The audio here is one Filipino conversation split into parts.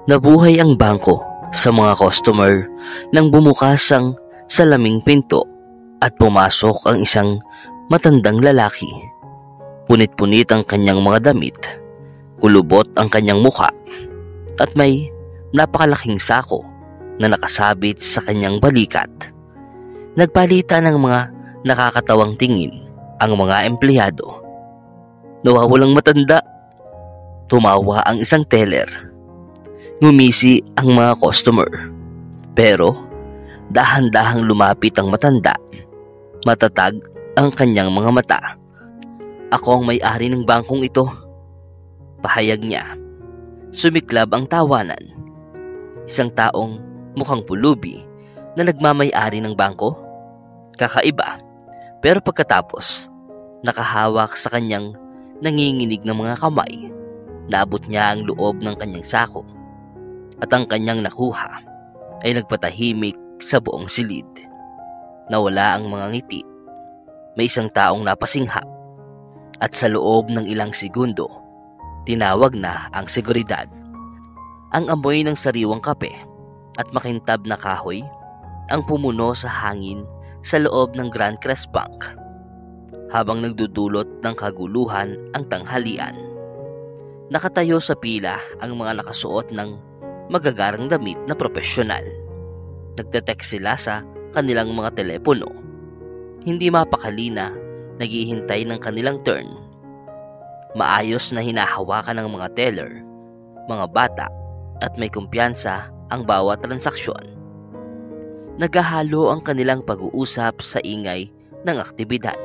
Nabuhay ang bangko sa mga customer nang bumukas ang salaming pinto at pumasok ang isang matandang lalaki. Punit-punit ang kanyang mga damit, kulubot ang kanyang mukha, at may napakalaking sako na nakasabit sa kanyang balikat. Nagpalitan ng mga nakakatawang tingin ang mga empleyado. "Nawawalang matanda," tumawa ang isang teller. Ngumisi ang mga customer. Pero dahan-dahang lumapit ang matanda. Matatag ang kanyang mga mata. "Ako ang may-ari ng bangkong ito," pahayag niya. Sumiklab ang tawanan. Isang taong mukhang pulubi na nagmamay-ari ng bangko? Kakaiba. Pero pagkatapos, nakahawak sa kanyang nanginginig ng mga kamay, naabot niya ang loob ng kanyang sako. At ang kanyang nakuha ay nagpatahimik sa buong silid. Nawala ang mga ngiti. May isang taong napasingha. At sa loob ng ilang segundo, tinawag na ang seguridad. Ang amoy ng sariwang kape at makintab na kahoy ang pumuno sa hangin sa loob ng Grand Crest Bank, habang nagdudulot ng kaguluhan ang tanghalian. Nakatayo sa pila ang mga nakasuot ng magagarang damit na propesyonal. Nagte-text sila sa kanilang mga telepono. Hindi mapakali na naghihintay ng kanilang turn. Maayos na hinahawakan ng mga teller, mga bata, at may kumpiyansa ang bawat transaksyon. Naghahalo ang kanilang pag-uusap sa ingay ng aktibidad.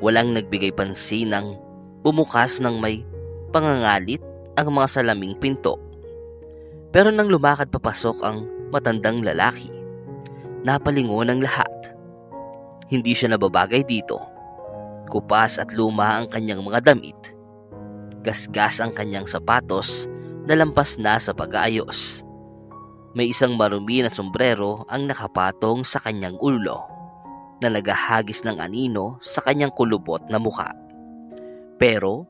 Walang nagbigay pansin nang bumukas ng may pangangalit ang mga salaming pinto. Pero nang lumakad papasok ang matandang lalaki, napalingon ang lahat. Hindi siya nababagay dito. Kupas at luma ang kanyang mga damit. Gasgas ang kanyang sapatos na lampas na sa pag-aayos. May isang marumi na sombrero ang nakapatong sa kanyang ulo na nagahagis ng anino sa kanyang kulubot na mukha. Pero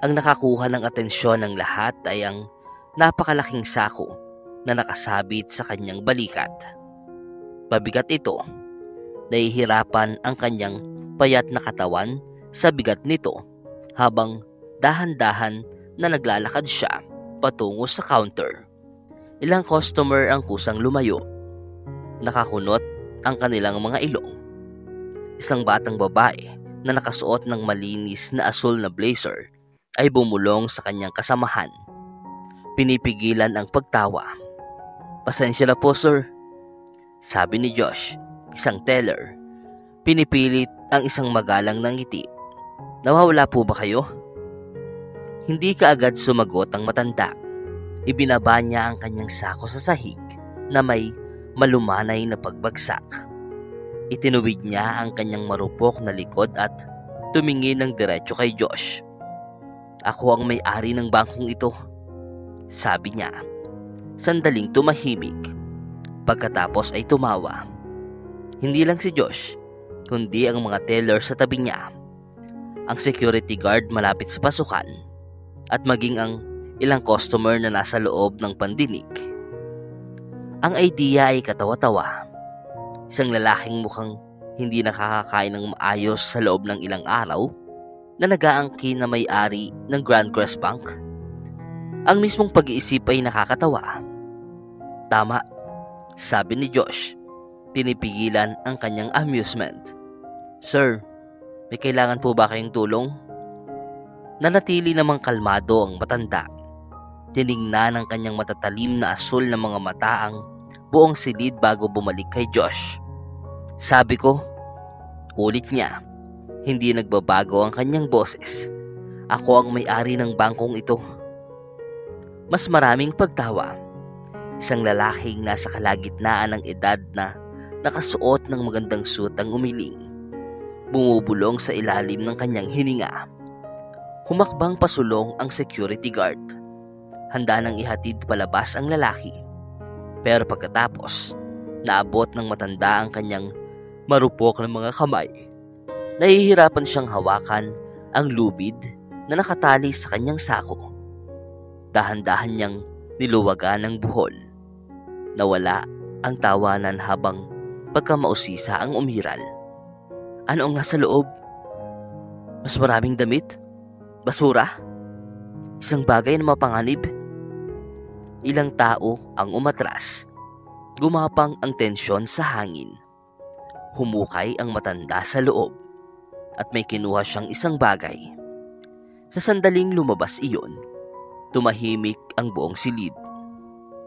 ang nakakuha ng atensyon ng lahat ay ang napakalaking sako na nakasabit sa kanyang balikat. Mabigat ito. Nahihirapan ang kanyang payat na katawan sa bigat nito habang dahan-dahan na naglalakad siya patungo sa counter. Ilang customer ang kusang lumayo. Nakakunot ang kanilang mga ilong. Isang batang babae na nakasuot ng malinis na asul na blazer ay bumulong sa kanyang kasamahan. Pinipigilan ang pagtawa. "Pasensya na po, sir," sabi ni Josh, isang teller. Pinipilit ang isang magalang na ngiti. "Nawawala po ba kayo?" Hindi kaagad sumagot ang matanda. Ibinaba niya ang kanyang sako sa sahig na may malumanay na pagbagsak. Itinuwid niya ang kanyang marupok na likod at tumingin ng diretso kay Josh. "Ako ang may-ari ng bangkong ito," sabi niya. Sandaling tumahimik. Pagkatapos ay tumawa. Hindi lang si Josh, kundi ang mga teller sa tabi niya, ang security guard malapit sa pasukan, at maging ang ilang customer na nasa loob ng pandinig. Ang idea ay katawa-tawa. Isang lalaking mukhang hindi nakakakain ng maayos sa loob ng ilang araw na nag-aangkin na may-ari ng Grand Crest Bank. Ang mismong pag-iisip ay nakakatawa. "Tama," sabi ni Josh. Pinipigilan ang kanyang amusement. "Sir, may kailangan po ba kayong tulong?" Nanatili namang kalmado ang matanda. Tiningnan ng kanyang matatalim na asul na mga mata ang buong silid bago bumalik kay Josh. "Sabi ko," ulit niya. Hindi nagbabago ang kanyang boses. "Ako ang may-ari ng bangkong ito." Mas maraming pagtawa. Isang lalaking nasa kalagitnaan ng edad na nakasuot ng magandang suit ang umiling. Bumubulong sa ilalim ng kanyang hininga. Humakbang pasulong ang security guard. Handa nang ihatid palabas ang lalaki. Pero pagkatapos, naabot ng matanda ang kanyang marupok ng mga kamay. Nahihirapan siyang hawakan ang lubid na nakatali sa kanyang sako. Dahan-dahan niyang niluwagan ng buhol. Nawala ang tawanan habang pagkamausisa ang umiral. Ano ang nasa loob? Mas maraming damit? Basura? Isang bagay na mapanganib? Ilang tao ang umatras. Gumapang ang tensyon sa hangin. Humukay ang matanda sa loob at may kinuha siyang isang bagay. Sa sandaling lumabas iyon, tumahimik ang buong silid.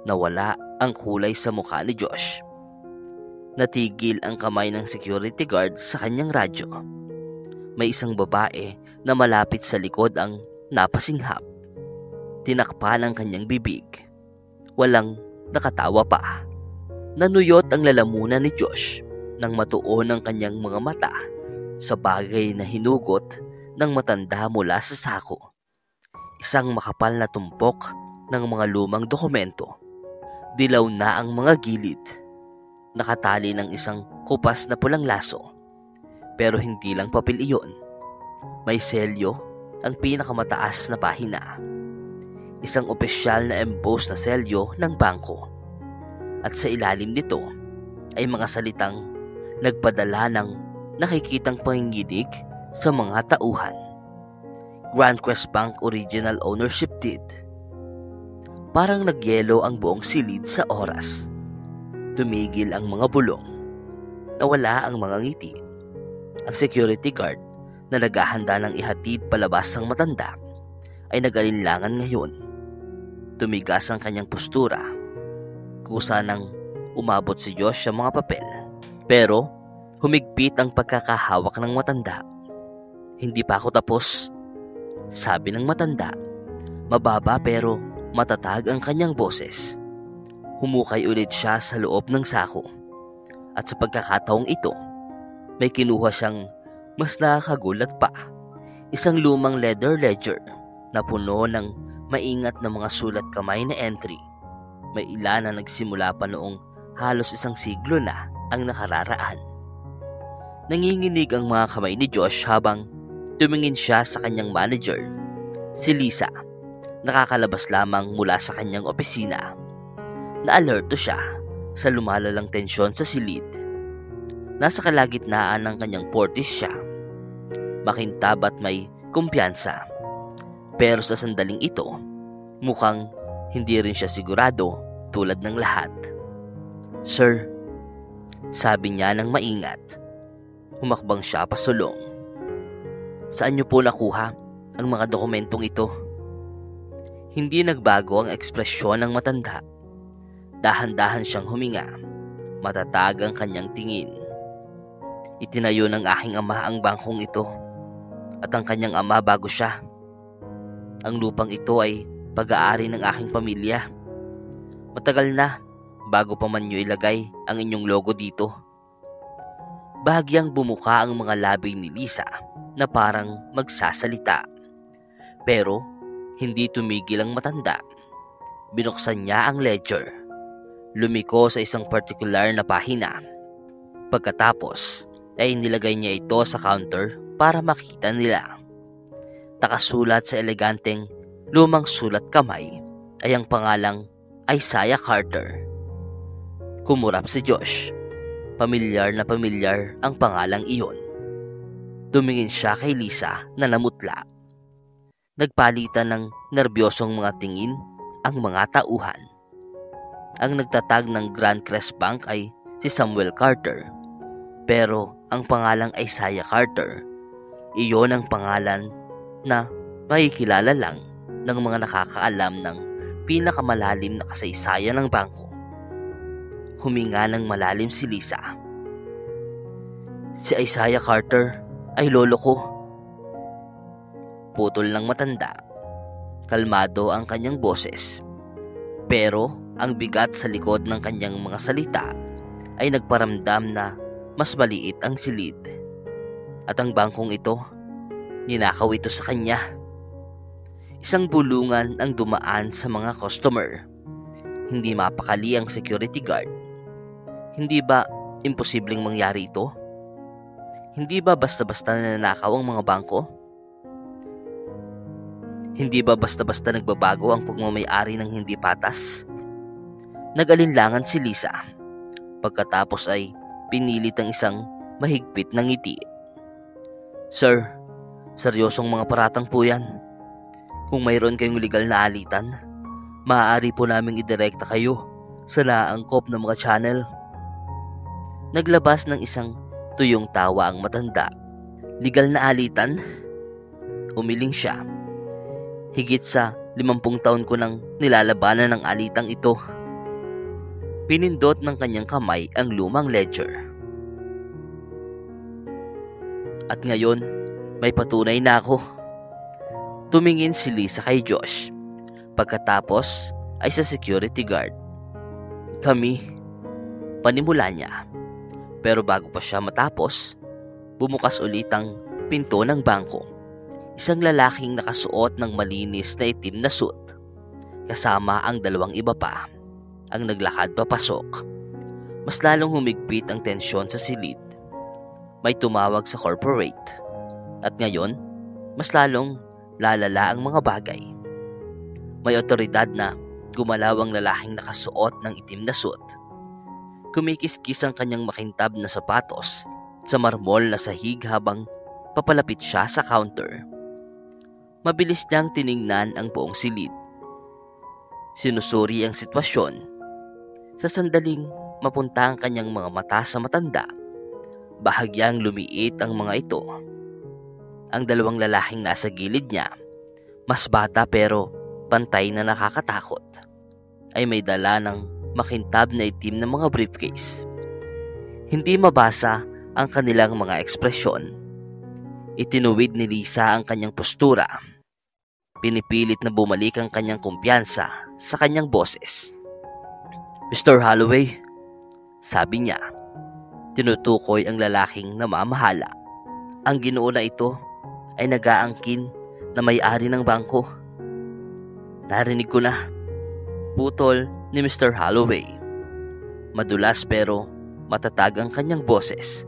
Nawala ang kulay sa mukha ni Josh. Natigil ang kamay ng security guard sa kanyang radyo. May isang babae na malapit sa likod ang napasinghap. Tinakpan ang kanyang bibig. Walang nakatawa pa. Nanuyot ang lalamunan ni Josh nang matuon ang kanyang mga mata sa bagay na hinugot ng matanda mula sa sako. Isang makapal na tumpok ng mga lumang dokumento. Dilaw na ang mga gilid. Nakatali ng isang kupas na pulang laso. Pero hindi lang papel iyon. May selyo ang pinakamataas na pahina. Isang opisyal na embossed na selyo ng bangko. At sa ilalim nito ay mga salitang nagpadala ng nakikitang panginginig sa mga tauhan. Grand Crest Bank Original Ownership Deed. Parang nagyelo ang buong silid sa oras. Tumigil ang mga bulong. Nawala ang mga ngiti. Ang security guard na naghahanda ng ihatid palabas ang matanda ay nag-alinlangan ngayon. Tumigas ang kanyang postura. Kusa nang umabot si Josh sa mga papel. Pero humigpit ang pagkakahawak ng matanda. Hindi pa ako tapos, sabi ng matanda. Mababa pero matatag ang kanyang boses. Humukay ulit siya sa loob ng sako. At sa pagkakataong ito, may kinuha siyang mas nakakagulat pa. Isang lumang leather ledger na puno ng maingat na mga sulat kamay na entry. May ilan na nagsimula pa noong halos isang siglo na ang nakararaan. Nanginginig ang mga kamay ni Josh habang tumingin siya sa kanyang manager, si Lisa. Nakakalabas lamang mula sa kanyang opisina. Naalerto siya sa lumalalang tensyon sa silid. Nasa kalagitnaan ng kanyang 40s siya. Makintab at may kumpiyansa. Pero sa sandaling ito, mukhang hindi rin siya sigurado tulad ng lahat. Sir, sabi niya ng maingat. Humakbang siya pasulong. Saan niyo po nakuha ang mga dokumentong ito? Hindi nagbago ang ekspresyon ng matanda. Dahan-dahan siyang huminga. Matatag ang kanyang tingin. Itinayo ng aking ama ang bangkong ito at ang kanyang ama bago siya. Ang lupang ito ay pag-aari ng aking pamilya. Matagal na bago pa man niyo ilagay ang inyong logo dito. Bahagyang bumuka ang mga labi ni Lisa na parang magsasalita. Pero hindi tumigil ang matanda. Binuksan niya ang ledger. Lumiko sa isang partikular na pahina. Pagkatapos ay nilagay niya ito sa counter para makita nila. Nakasulat sa eleganteng lumang sulat kamay ay ang pangalang Isaiah Carter. Kumurap si Josh. Pamilyar na pamilyar ang pangalang iyon. Tumingin siya kay Lisa na namutla. Nagpalitan ng nerbyosong mga tingin ang mga tauhan. Ang nagtatag ng Grand Crest Bank ay si Samuel Carter. Pero ang pangalang Isaiah Carter, iyon ang pangalan na makikilala lang ng mga nakakaalam ng pinakamalalim na kasaysayan ng bangko. Huminga ng malalim si Lisa. Si Isaiah Carter ay lolo ko. Putol ng matanda. Kalmado ang kanyang boses. Pero ang bigat sa likod ng kanyang mga salita ay nagparamdam na mas maliit ang silid. At ang bangkong ito, ninakaw ito sa kanya. Isang bulungan ang dumaan sa mga customer. Hindi mapakali ang security guard. Hindi ba imposibleng mangyari ito? Hindi ba basta-basta nanakaw ang mga bangko? Hindi ba basta-basta nagbabago ang pagmamay-ari ng hindi patas? Nag-alinlangan si Lisa. Pagkatapos ay pinilit ang isang mahigpit na ngiti. Sir, seryosong mga paratang po yan. Kung mayroon kayong legal na alitan, maaari po naming idirekta kayo sa naangkop ng mga channel. Naglabas ng isang tuyong tawa ang matanda. Legal na alitan? Umiling siya. Higit sa 50 taon ko nang nilalabanan ng alitang ito. Pinindot ng kanyang kamay ang lumang ledger. At ngayon, may patunay na ako. Tumingin si Lisa kay Josh. Pagkatapos ay sa security guard. Kami, panimula niya. Pero bago pa siya matapos, bumukas ulit ang pinto ng bangko. Isang lalaking nakasuot ng malinis na itim na suit. Kasama ang 2 iba pa. Ang naglakad papasok. Mas lalong humigpit ang tensyon sa silid. May tumawag sa corporate. At ngayon, mas lalong lalala ang mga bagay. May otoridad na gumalaw ang lalaking nakasuot ng itim na suit. Kumikiskis ang kanyang makintab na sapatos sa marmol na sahig habang papalapit siya sa counter. Mabilis niyang tiningnan ang buong silid. Sinusuri ang sitwasyon. Sa sandaling mapunta ang kanyang mga mata sa matanda, bahagyang lumiit ang mga ito. Ang 2 lalaking nasa gilid niya, mas bata pero pantay na nakakatakot, ay may dala ng makintab na itim na mga briefcase. Hindi mabasa ang kanilang mga ekspresyon. Itinuwid ni Lisa ang kanyang postura. Pinipilit na bumalik ang kanyang kumpiyansa sa kanyang boses. Mr. Holloway, sabi niya. Tinutukoy ang lalaking namamahala. Ang ginoo na ito ay nag-aangkin na may-ari ng bangko. Narinig ko na. Putol ni Mr. Holloway. Madulas pero matatag ang kanyang boses.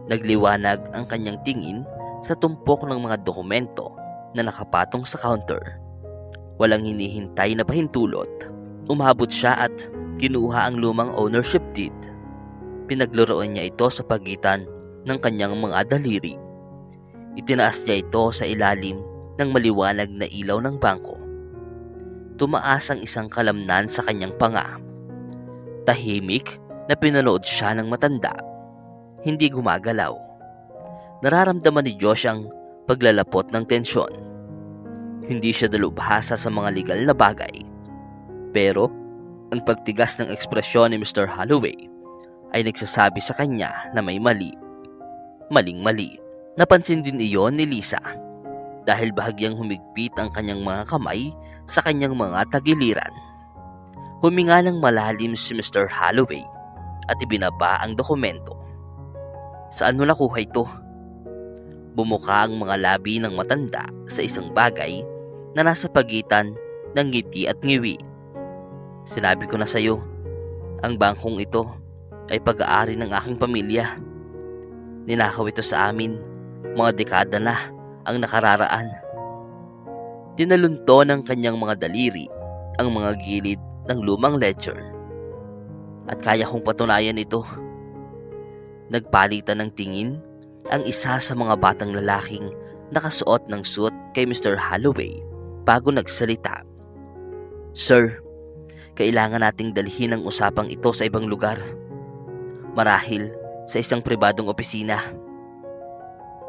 Nagliwanag ang kanyang tingin sa tumpok ng mga dokumento na nakapatong sa counter. Walang hinihintay na pahintulot. Umabot siya at kinuha ang lumang ownership deed. Pinagloroan niya ito sa pagitan ng kanyang mga daliri. Itinaas niya ito sa ilalim ng maliwanag na ilaw ng bangko. Tumaas ang isang kalamnan sa kanyang panga. Tahimik na pinanood siya ng matanda. Hindi gumagalaw. Nararamdaman ni Josh ang paglalapot ng tensyon. Hindi siya dalubhasa sa mga legal na bagay. Pero, ang pagtigas ng ekspresyon ni Mr. Holloway ay nagsasabi sa kanya na may mali. Maling-mali. Napansin din iyon ni Lisa dahil bahagyang humigpit ang kanyang mga kamay sa kanyang mga tagiliran. Huminga ng malalim si Mr. Holloway at ibinaba ang dokumento. Saan mo nakuha ito? Bumuka ang mga labi ng matanda sa isang bagay na nasa pagitan ng ngiti at ngiwi. Sinabi ko na sa iyo, ang bangkong ito ay pag-aari ng aking pamilya. Ninakaw ito sa amin, mga dekada na ang nakararaan. Tinalunto ng kanyang mga daliri ang mga gilid ng lumang ledger. At kaya kong patunayan ito. Nagpalitan ng tingin ang isa sa mga batang lalaking nakasuot ng suit kay Mr. Holloway bago nagsalita. Sir, kailangan nating dalhin ang usapang ito sa ibang lugar. Marahil sa isang pribadong opisina.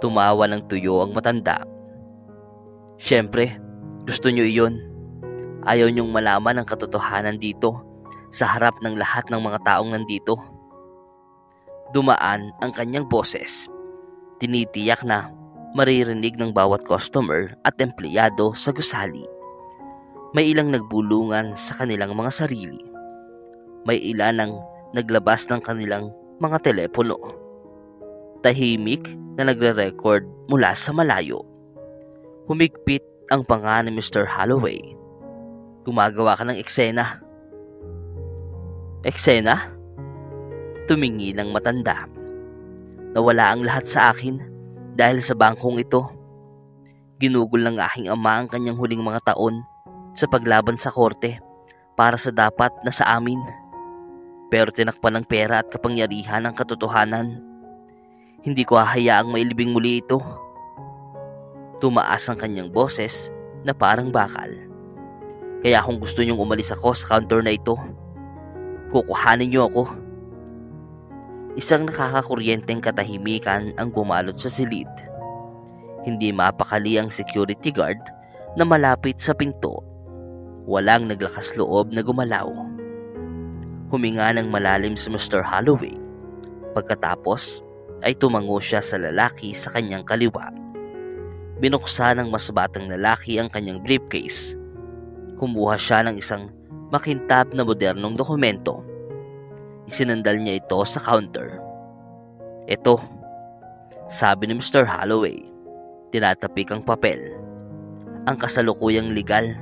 Tumawa ng tuyo ang matanda. Siyempre, gusto nyo iyon. Ayaw nyong malaman ang katotohanan dito sa harap ng lahat ng mga taong nandito. Dumaan ang kanyang boses. Tinitiyak na maririnig ng bawat customer at empleyado sa gusali. May ilang nagbulungan sa kanilang mga sarili. May ilan ang naglabas ng kanilang mga telepono. Tahimik na nagre-record mula sa malayo. Humigpit ang panga ni Mr. Holloway. Gumagawa ka ng eksena. Eksena? Tumingi ng matanda. Nawala ang lahat sa akin dahil sa bangkong ito. Ginugol ng aking ama ang kanyang huling mga taon sa paglaban sa korte para sa dapat na sa amin. Pero tinakpan ng pera at kapangyarihan ang katotohanan. Hindi ko hahayaang mailibing muli ito. Tumaas ang kanyang boses na parang bakal. Kaya kung gusto niyong umalis ako sa counter na ito, kukuhanin niyo ako. Isang nakakakuryenteng katahimikan ang bumalot sa silid. Hindi mapakali ang security guard na malapit sa pinto. Walang naglakas loob na gumalaw. Huminga ng malalim si Mr. Holloway. Pagkatapos ay tumango siya sa lalaki sa kanyang kaliwa. Binuksan ng mas batang lalaki ang kanyang briefcase. Kumuha siya ng isang makintab na modernong dokumento. Isinandal niya ito sa counter. "Ito," sabi ni Mr. Holloway. Tinatapik ang papel. "Ang kasalukuyang legal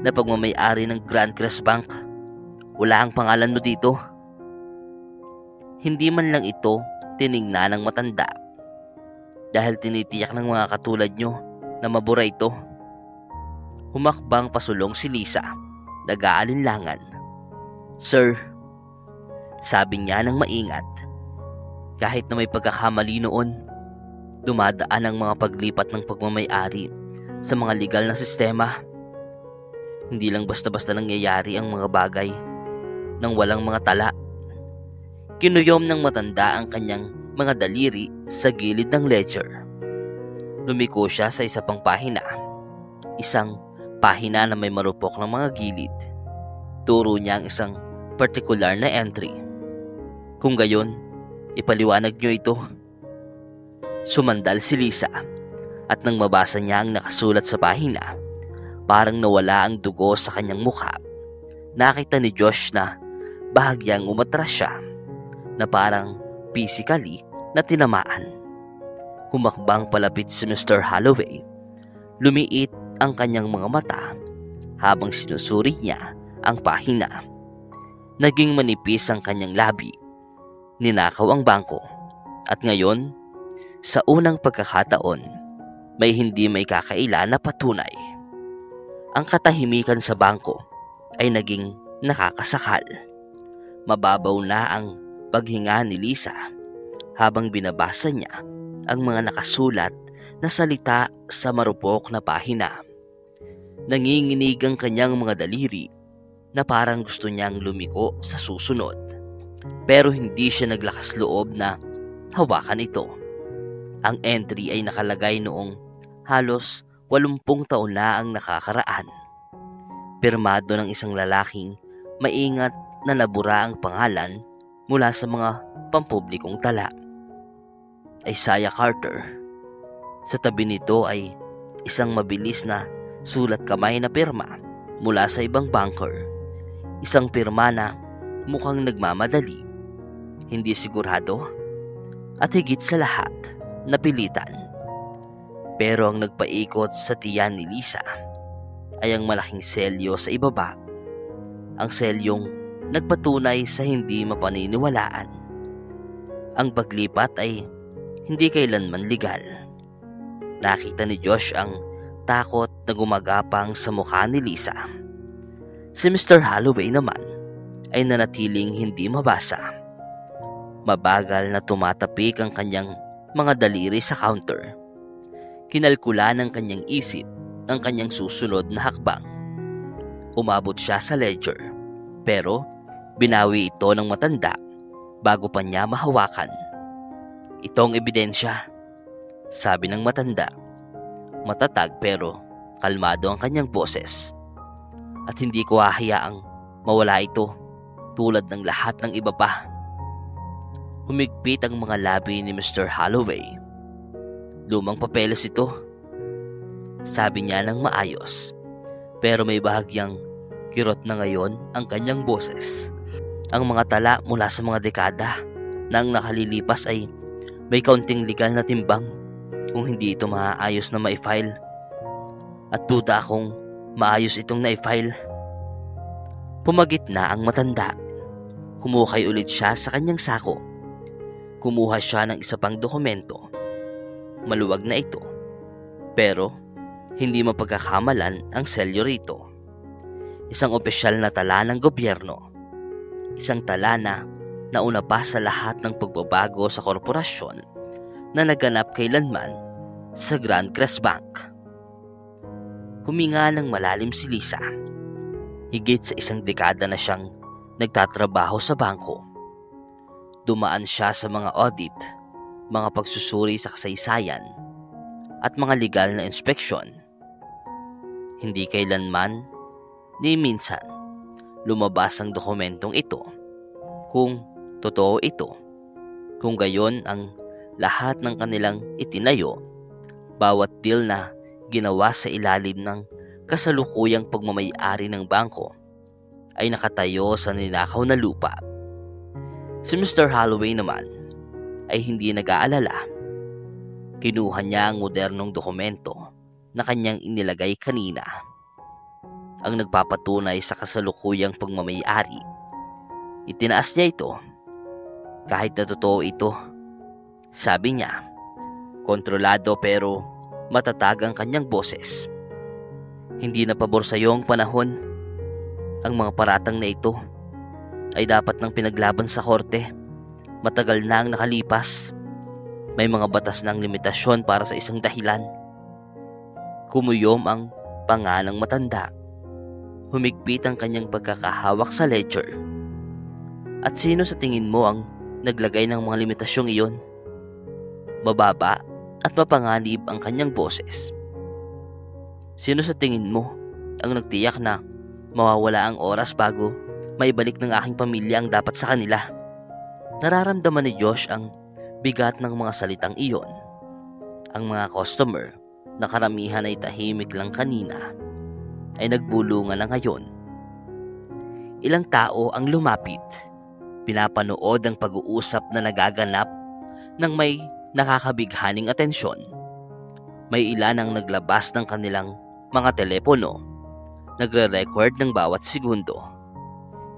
na pagmamay-ari ng Grand Crest Bank. Wala ang pangalan mo dito." Hindi man lang ito tiningnan ng matanda. Dahil tinitiyak ng mga katulad nyo na mabura ito. Humakbang pasulong si Lisa, nag-aalinlangan. "Sir," sabi niya ng maingat. Kahit na may pagkakamali noon, dumadaan ang mga paglipat ng pagmamay-ari sa mga legal na sistema. Hindi lang basta-basta nangyayari ang mga bagay nang walang mga tala. Kinuyom ng matanda ang kanyang mga daliri sa gilid ng ledger. Lumiko siya sa isa pang pahina. Isang pahina na may marupok ng mga gilid. Turo niya ang isang partikular na entry. "Kung gayon, ipaliwanag niyo ito." Sumandal si Lisa at nang mabasa niya ang nakasulat sa pahina, parang nawala ang dugo sa kanyang mukha. Nakita ni Josh na bahagyang umatras siya, na parang physically na tinamaan. Humakbang palapit si Mr. Holloway. Lumiit ang kanyang mga mata habang sinusuri niya ang pahina. Naging manipis ang kanyang labi. Ninakaw ang bangko. At ngayon, sa unang pagkakataon, may hindi may kakaila na patunay. Ang katahimikan sa bangko ay naging nakakasakal. Mababaw na ang paghinga ni Lisa habang binabasa niya ang mga nakasulat na salita sa marupok na pahina. Nanginginig ang kanyang mga daliri na parang gusto niyang lumiko sa susunod. Pero hindi siya naglakas loob na hawakan ito. Ang entry ay nakalagay noong halos 80 taon na ang nakakaraan. Pirmado ng isang lalaking maingat na nabura ang pangalan mula sa mga pampublikong tala. Isaiah Carter. Sa tabi nito ay isang mabilis na sulat kamay na pirma mula sa ibang banker. Isang pirma na mukhang nagmamadali, hindi sigurado, at higit sa lahat, napilitan. Pero ang nagpaikot sa tiyan ni Lisa ay ang malaking selyo sa ibaba. Ang selyong nagpatunay sa hindi mapaniniwalaan. Ang paglipat ay hindi kailanman legal. Nakita ni Josh ang takot na gumagapang sa mukha ni Lisa. Si Mr. Holloway naman ay nanatiling hindi mabasa. Mabagal na tumatapik ang kanyang mga daliri sa counter. Kinalkula ng kanyang isip ang kanyang susunod na hakbang. Umabot siya sa ledger, pero binawi ito ng matanda bago pa niya mahawakan. "Itong ebidensya," sabi ng matanda. Matatag pero kalmado ang kanyang boses. "At hindi ko hahayaang mawala ito tulad ng lahat ng iba pa." Humigpit ang mga labi ni Mr. Holloway. "Lumang papeles ito," sabi niya ng maayos. Pero may bahagyang kirot na ngayon ang kanyang boses. Ang mga tala mula sa mga dekada na ang nakalilipas ay may kaunting legal na timbang kung hindi ito maayos na ma-file. At duda akong maayos itong na-file. Pumagit na ang matanda. Humukay ulit siya sa kanyang sako. Kumuha siya ng isa pang dokumento. Maluwag na ito, pero Hindi mapagkakamalan ang selyo rito. Isang opisyal na tala ng gobyerno. Isang tala na nauna pa sa lahat ng pagbabago sa korporasyon na naganap kailanman sa Grand Crest Bank. Huminga ng malalim si Lisa. Higit sa isang dekada na siyang nagtatrabaho sa bangko. Dumaan siya sa mga audit, mga pagsusuri sa kasaysayan, at mga legal na inspeksyon. Hindi kailanman ni minsan lumabas ang dokumentong ito kung totoo ito. Kung gayon ang lahat ng kanilang itinayo, bawat deal na ginawa sa ilalim ng kasalukuyang pagmamay-ari ng bangko ay nakatayo sa ninakaw na lupa. Si Mr. Holloway naman ay hindi nag-aalala. Kinuha niya ang modernong dokumento na kanyang inilagay kanina. Ang nagpapatunay sa kasalukuyang pagmamay-ari. Itinaas niya ito. Kahit na totoo ito, sabi niya, kontrolado pero matatag ang kanyang boses. Hindi na pabor sa iyong panahon. Ang mga paratang na ito ay dapat nang pinaglaban sa korte. Matagal na ang nakalipas. May mga batas ng limitasyon para sa isang dahilan. Kumuyom ang panga ng matanda. Humigpit ang kanyang pagkakahawak sa ledger. At sino sa tingin mo ang naglagay ng mga limitasyong iyon? Mababa at mapanganib ang kanyang boses. Sino sa tingin mo ang nagtiyak na mawawala ang oras bago maibalik ng aking pamilya ang dapat sa kanila? Nararamdaman ni Josh ang bigat ng mga salitang iyon. Ang mga customer na karamihan ay tahimik lang kanina ay nagbulungan na ngayon. Ilang tao ang lumapit. Pinapanood ang pag-uusap na nagaganap ng may nakakabighaning atensyon. May ilan ang naglabas ng kanilang mga telepono, nagre-record ng bawat segundo.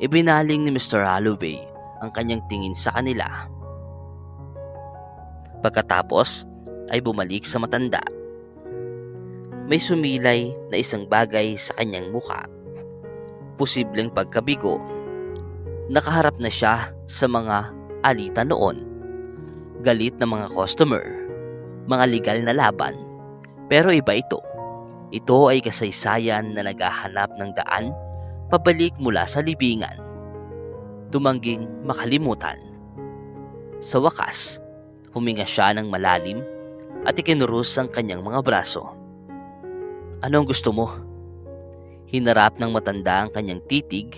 Ibinaling ni Mr. Holloway ang kanyang tingin sa kanila. Pagkatapos ay bumalik sa matanda. May sumilay na isang bagay sa kanyang mukha. Posibleng pagkabigo. Nakaharap na siya sa mga alita noon. Galit na mga customer, mga legal na laban. Pero iba ito. Ito ay kasaysayan na naghahanap ng daan pabalik mula sa libingan. Tumangging makalimutan. Sa wakas, huminga siya ng malalim at ikinurus ang kanyang mga braso. Ano ang gusto mo? Hinarap ng matanda ang kanyang titig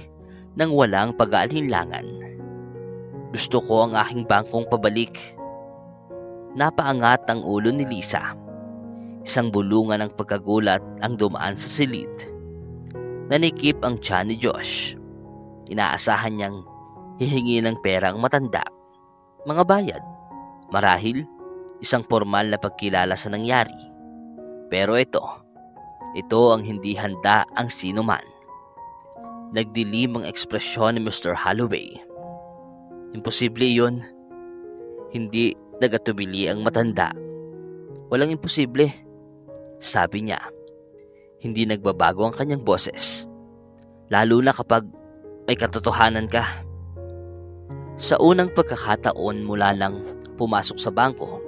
nang walang pag-aalinlangan. Gusto ko ang aking bangkong pabalik. Napaangat ang ulo ni Lisa. Isang bulungan ng pagkagulat ang dumaan sa silid. Nanikip ang tiyan ni Josh. Inaasahan niyang hihingi ng pera ang matanda. Mga bayad. Marahil, isang formal na pagkilala sa nangyari. Pero ito ang hindi handa ang sino man. Nagdilim ang ekspresyon ni Mr. Holloway. Imposible iyon. Hindi nagatubili ang matanda. Walang imposible, sabi niya. Hindi nagbabago ang kanyang boses. Lalo na kapag may katotohanan ka. Sa unang pagkakataon mula nang pumasok sa bangko,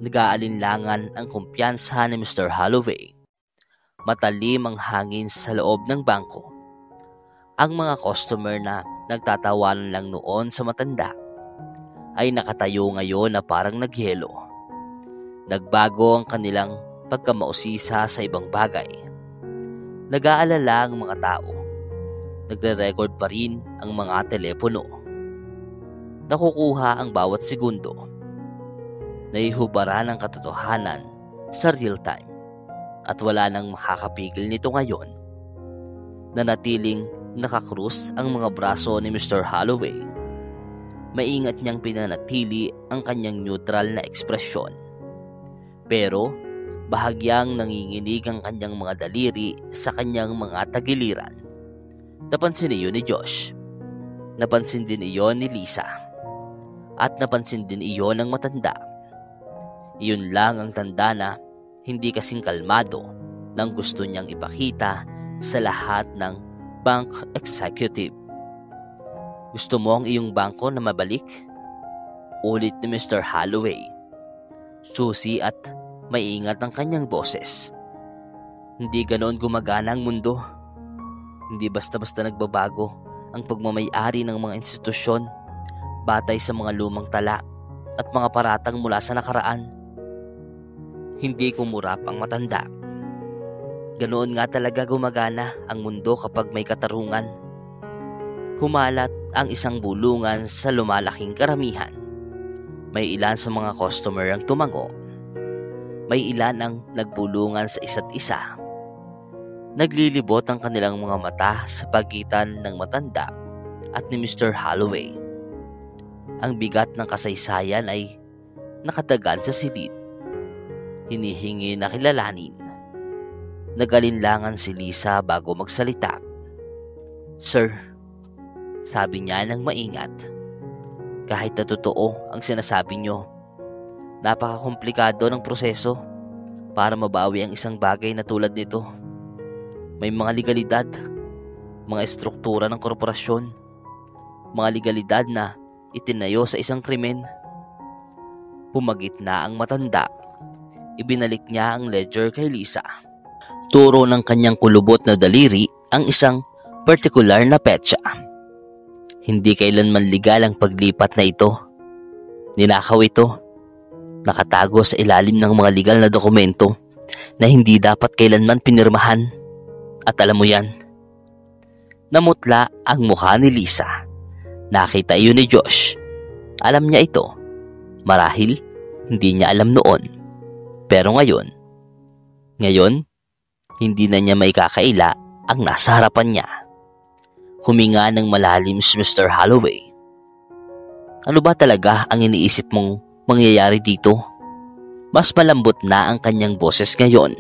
nag-aalinlangan ang kumpiyansa ni Mr. Holloway. Matalim ang hangin sa loob ng bangko. Ang mga customer na nagtatawanan lang noon sa matanda ay nakatayo ngayon na parang nagyelo. Nagbago ang kanilang pagkamausisa sa ibang bagay. Nag-aalala ang mga tao. Nagre-record pa rin ang mga telepono. Nakukuha ang bawat segundo. Naihubaran ang katotohanan sa real time at wala nang makakapigil nito ngayon. Nanatiling nakakrus ang mga braso ni Mr. Holloway. Maingat niyang pinanatili ang kanyang neutral na ekspresyon. Pero bahagyang nanginginig ang kanyang mga daliri sa kanyang mga tagiliran. Napansin iyon ni Josh. Napansin din iyon ni Lisa. At napansin din iyon ng matanda. Iyon lang ang tanda na hindi kasing kalmado ng gusto niyang ipakita sa lahat ng bank executive. "Gusto mo ang iyong bangko na mabalik?" ulit ni Mr. Holloway. Susi at maiingat ang kanyang boses. "Hindi ganoon gumagana ang mundo. Hindi basta-basta nagbabago ang pagmamay-ari ng mga institusyon batay sa mga lumang tala at mga paratang mula sa nakaraan." Hindi kumurap ang matanda. "Ganoon nga talaga gumagana ang mundo kapag may katarungan." Kumalat ang isang bulungan sa lumalaking karamihan. May ilan sa mga customer ang tumango. May ilan ang nagbulungan sa isa't isa. Naglilibot ang kanilang mga mata sa pagitan ng matanda at ni Mr. Holloway. Ang bigat ng kasaysayan ay nakatagan sa silid. Hinihingi na kilalanin. Nagalinlangan si Lisa bago magsalita. "Sir," sabi niya ng maingat, "kahit na totoo ang sinasabi niyo, napakakomplikado ng proseso para mabawi ang isang bagay na tulad nito. May mga legalidad, mga estruktura ng korporasyon, mga legalidad na itinayo sa isang krimen." Pumagitna ang matanda. Ibinalik niya ang ledger kay Lisa. Turo ng kanyang kulubot na daliri ang isang partikular na petsa. Hindi kailanman legal ang paglipat na ito. Ninakaw ito. Nakatago sa ilalim ng mga legal na dokumento na hindi dapat kailanman pinirmahan. At alam mo yan. Namutla ang mukha ni Lisa. Nakita iyon ni Josh. Alam niya ito. Marahil, hindi niya alam noon. Pero ngayon, hindi na niya may kakaila ang nasa harapan niya. Huminga ng malalim si Mr. Holloway. "Ano ba talaga ang iniisip mong mangyayari dito?" Mas malambot na ang kanyang boses ngayon.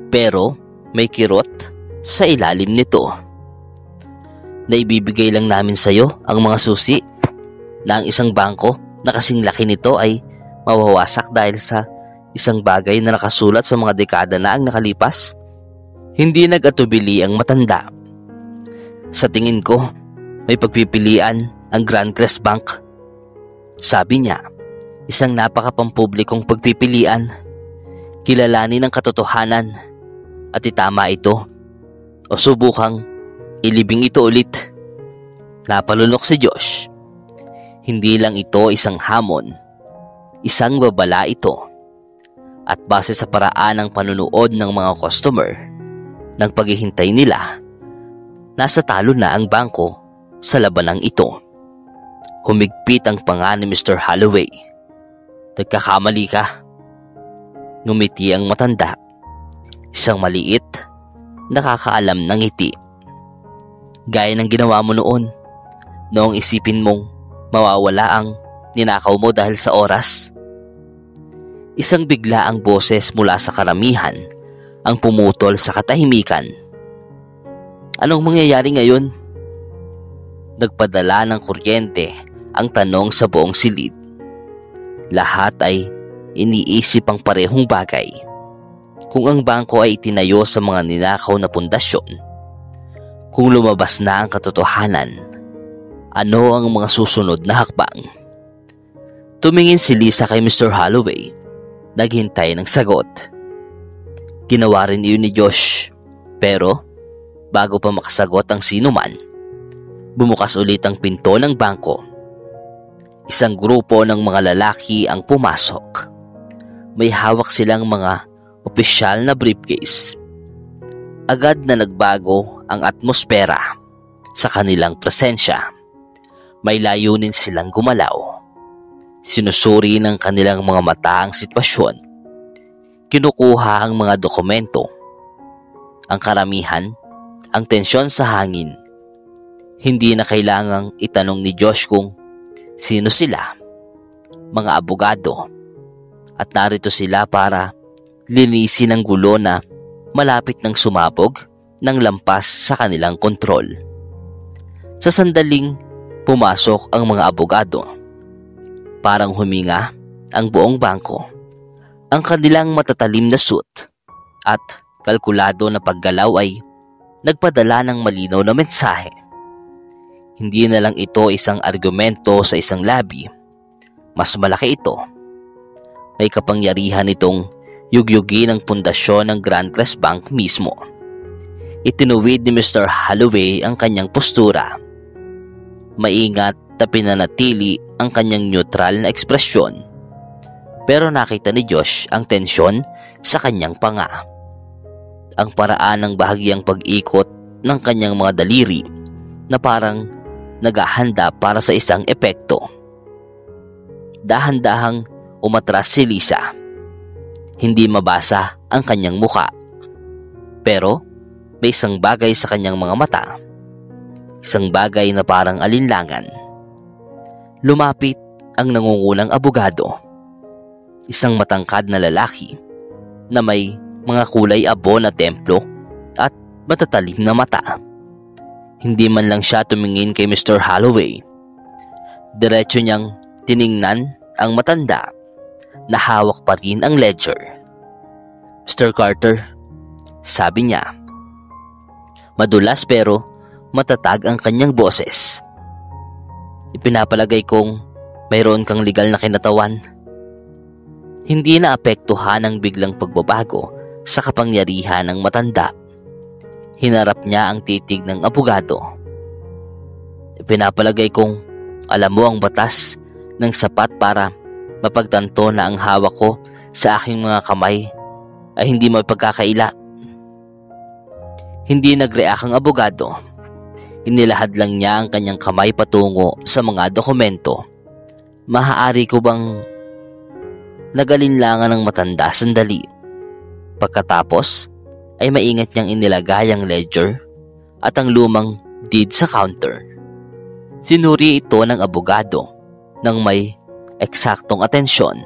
Pero may kirot sa ilalim nito. "Naibibigay lang namin sa iyo ang mga susi na ang isang bangko na kasing laki nito ay mawawasak dahil sa isang bagay na nakasulat sa mga dekada na ang nakalipas." Hindi nag-atubili ang matanda. "Sa tingin ko, may pagpipilian ang Grand Crest Bank," sabi niya. "Isang napakapampublikong pagpipilian. Kilalanin ang katotohanan at itama ito o subukang ilibing ito ulit." Napalunok si Josh. Hindi lang ito isang hamon. Isang babala ito. At base sa paraan ng panunood ng mga customer, ng paghihintay nila, nasa talo na ang bangko sa labanang ito. Humigpit ang panga ni Mr. Holloway. "Nagkakamali ka." Ngumiti ang matanda. Isang maliit, nakakaalam ng ngiti. "Gaya ng ginawa mo noong isipin mong mawawala ang ninakaw mo dahil sa oras." Isang bigla ang boses mula sa karamihan ang pumutol sa katahimikan. "Anong mangyayari ngayon?" Nagpadala ng kuryente ang tanong sa buong silid. Lahat ay iniisip ang parehong bagay. Kung ang bangko ay itinayo sa mga ninakaw na pundasyon, kung lumabas na ang katotohanan, ano ang mga susunod na hakbang? Tumingin si Lisa kay Mr. Holloway. Naghintay ng sagot. Ginawa rin iyon ni Josh. Pero bago pa makasagot ang sinuman, bumukas ulit ang pinto ng bangko. Isang grupo ng mga lalaki ang pumasok. May hawak silang mga opisyal na briefcase. Agad na nagbago ang atmosfera sa kanilang presensya. May layunin silang gumalaw. Sinusuri ng kanilang mga mata ang sitwasyon. Kinukuha ang mga dokumento. Ang karamihan, ang tensyon sa hangin. Hindi na kailangang itanong ni Josh kung sino sila. Mga abogado. At narito sila para linisin ang gulo na malapit ng sumabog ng lampas sa kanilang kontrol. Sa sandaling pumasok ang mga abogado. Parang huminga ang buong bangko. Ang kanilang matatalim na suit, at kalkulado na paggalaw ay nagpadala ng malinaw na mensahe. Hindi na lang ito isang argumento sa isang labi. Mas malaki ito. May kapangyarihan itong yugyugin ang pundasyon ng Grand Crest Bank mismo. Itinuwid ni Mr. Holloway ang kanyang postura. Maingat na pinanatili ang kanyang neutral na ekspresyon. Pero nakita ni Josh ang tensyon sa kanyang panga. Ang paraan ng bahagyang pag-ikot ng kanyang mga daliri na parang naghahanda para sa isang epekto. Dahan-dahang umatras si Lisa. Hindi mabasa ang kanyang muka. Pero may isang bagay sa kanyang mga mata. Isang bagay na parang alinlangan. Lumapit ang nangungunang abogado. Isang matangkad na lalaki na may mga kulay abo na templo at matatalim na mata. Hindi man lang siya tumingin kay Mr. Holloway. Diretso niyang tiningnan ang matanda na hawak pa rin ang ledger. "Mr. Carter," sabi niya. Madulas pero matatag ang kanyang boses. "Ipinapalagay kong mayroon kang legal na kinatawan." Hindi na apektuhan ang biglang pagbabago sa kapangyarihan ng matanda. Hinarap niya ang titig ng abogado. "Ipinapalagay kong alam mo ang batas ng sapat para mapagtanto na ang hawak ko sa aking mga kamay ay hindi mapagkakaila." Hindi nag-react ang abogado. Inilahad lang niya ang kanyang kamay patungo sa mga dokumento. "Maaari ko bang..." Nagalinlangan ng matanda sandali. Pagkatapos ay maingat niyang inilagay ang ledger at ang lumang deed sa counter. Sinuri ito ng abogado ng may eksaktong atensyon.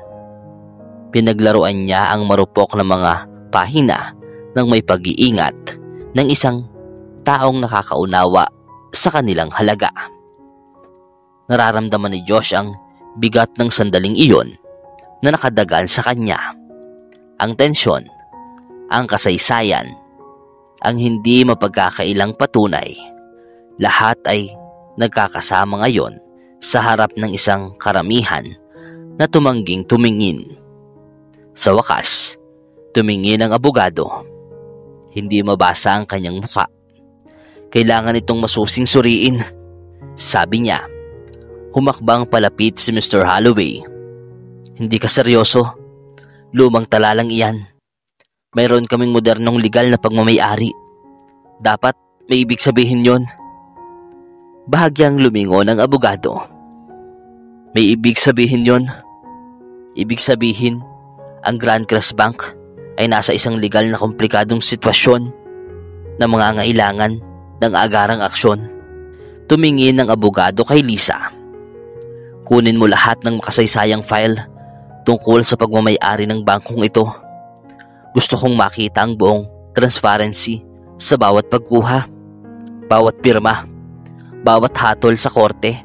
Pinaglaruan niya ang marupok na mga pahina ng may pag-iingat ng isang taong nakakaunawa sa kanilang halaga. Nararamdaman ni Josh ang bigat ng sandaling iyon na nakadagan sa kanya. Ang tensyon, ang kasaysayan, ang hindi mapagkakailang patunay, lahat ay nagkakasama ngayon sa harap ng isang karamihan na tumangging tumingin. Sa wakas, tumingin ang abogado. Hindi mabasa ang kanyang muka. "Kailangan itong masusing suriin," sabi niya. Humakbang palapit si Mr. Holloway. "Hindi ka seryoso. Lumang tala lang iyan. Mayroon kaming modernong legal na pagmamayari. Dapat may ibig sabihin yon." Bahagyang lumingon ang abogado. "May ibig sabihin yon? Ibig sabihin, ang Grand Crest Bank ay nasa isang legal na komplikadong sitwasyon na mangangailangan ng agarang aksyon." Tumingin ang abogado kay Lisa. "Kunin mo lahat ng makasaysayang file tungkol sa pagmamayari ng bangkong ito. Gusto kong makita ang buong transparency sa bawat pagkuha, bawat pirma, bawat hatol sa korte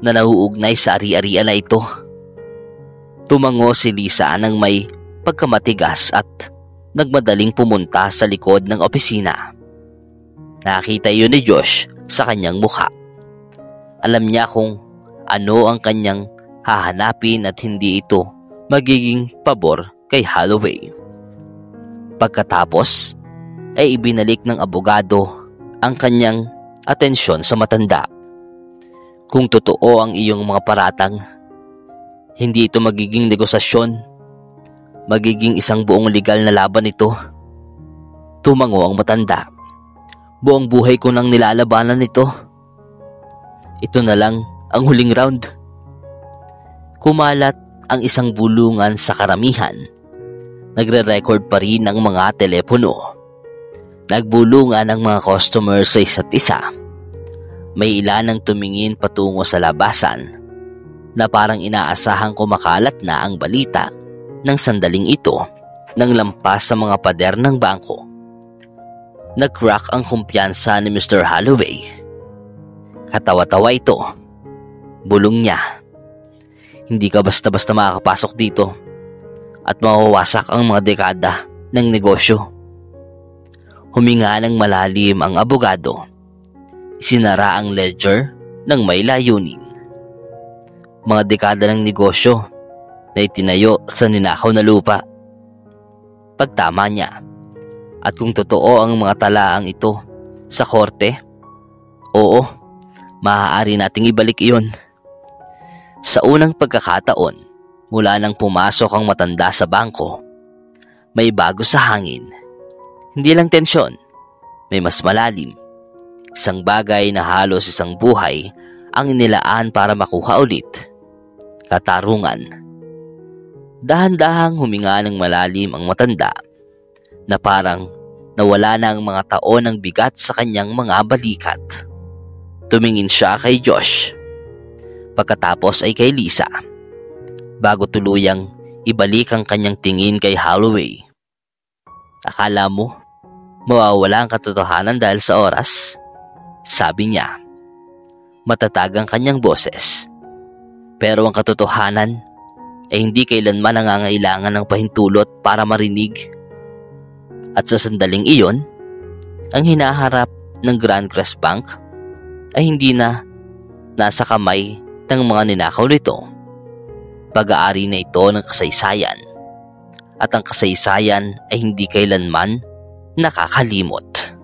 na nauugnay sa ari-arian na ito." Tumango si Lisa nang may pagkamatigas at nagmadaling pumunta sa likod ng opisina. Nakita iyon ni Josh sa kanyang mukha. Alam niya kung ano ang kanyang hahanapin at hindi ito magiging pabor kay Holloway. Pagkatapos ay ibinalik ng abogado ang kanyang atensyon sa matanda. "Kung totoo ang iyong mga paratang, hindi ito magiging negosasyon. Magiging isang buong legal na laban ito." Tumango ang matanda. "Buong buhay ko nang nilalabanan ito. Ito na lang ang huling round." Kumalat ang isang bulungan sa karamihan. Nagre-record pa rin ang mga telepono. Nagbulungan ang mga customer sa isa't isa. May ilan ang tumingin patungo sa labasan na parang inaasahang kumakalat na ang balita ng sandaling ito nang lampas sa mga pader ng bangko. Nag-crack ang kumpiyansa ni Mr. Holloway. Katawa-tawa ito. Bulong niya. "Hindi ka basta-basta makakapasok dito at mawawasak ang mga dekada ng negosyo. Huminga ng malalim ang abogado. Isinara ang ledger ng may layunin. Mga dekada ng negosyo na itinayo sa ninakaw na lupa. Pagtama niya. At kung totoo ang mga talaang ito sa korte, oo, maaari nating ibalik iyon. Sa unang pagkakataon, mula nang pumasok ang matanda sa bangko, may bago sa hangin. Hindi lang tensyon, may mas malalim. Isang bagay na halos isang buhay ang inilaan para makuha ulit. Katarungan. Dahan-dahang huminga ng malalim ang matanda na parang nawala na ang mga taon ng bigat sa kanyang mga balikat. Tumingin siya kay Josh. Pagkatapos ay kay Lisa. Bago tuluyang ibalik ang kanyang tingin kay Holloway. Akala mo, mawawala ang katotohanan dahil sa oras? Sabi niya. Matatag ang kanyang boses. Pero ang katotohanan ay hindi kailanman nangangailangan ng pahintulot para marinig. At sa sandaling iyon, ang hinaharap ng Grand Crest Bank ay hindi na nasa kamay ng mga ninakaw nito. Pag-aari na ito ng kasaysayan. At ang kasaysayan ay hindi kailanman nakakalimot.